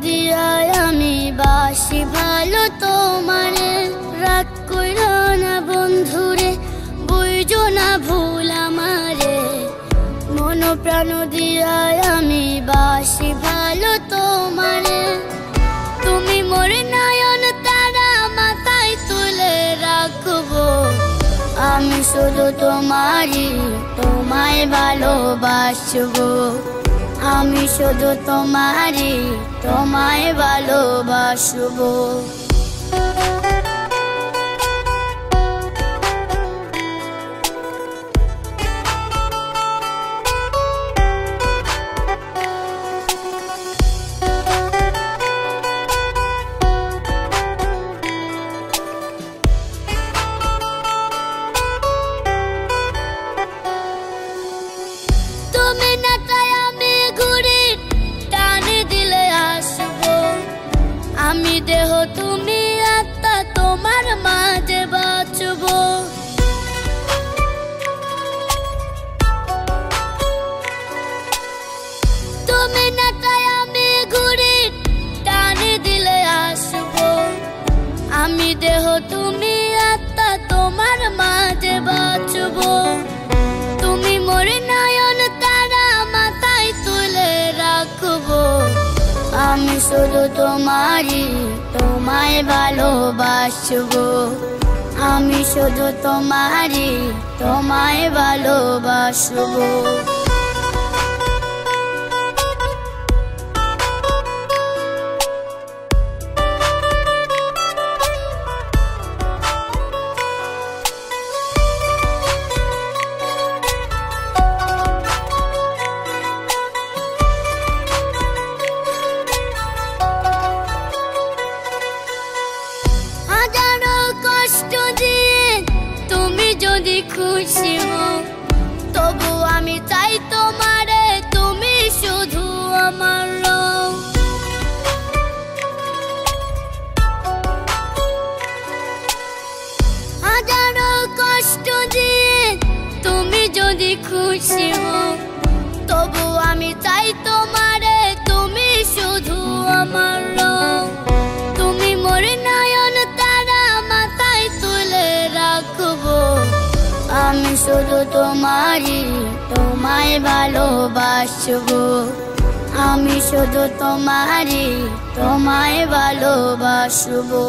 দিয়ায় আমি বাসি ভালো তোমারে। রাগ কইরো না বন্ধুরে, বুঝো না ভুল আমারে। মন প্রাণ দিয়ায় আমি বাসি ভালো তোমারে। তুমি মোর নয়ন তারা মাথায় তুলে রাখবো। আমি শুধু তোমায় ভালোবাসবো। আমি শুধু তোমায় ভালোবাসবো। তুমি না তাই আমি ঘুরি, টানে দিলে আসবো। আমি দেহ তুমি আত্মা, তোমার মাঝে বাঁচবো। তুমি না তাই আমি ঘুরি, টানে দিলে আসবো। আমি দেহ তুমি আত্মা, তোমার মাঝে বাঁচবো। তুমি মোর নয়ন তারা মাথায় তুলে রাখবো। আমি শুধু তোমায় ভালোবাসবো। আমি শুধু তোমায় ভালোবাসবো। হাজারো কষ্ট দিয়ে তুমি যদি খুশি হও, তবু আমি চাই তোমারে, তুমি শুধু আমার রও। হাজারো কষ্ট দিয়ে তুমি যদি খুশি হও, তবু আমি চাই তোমারে, তুমি শুধু আমার রও। তুমি মোর নয়ন তারা মাথায় তুলে রাখবো। আমি শুধু তোমায় ভালোবাসবো। আমি শুধু তোমায় ভালোবাসবো।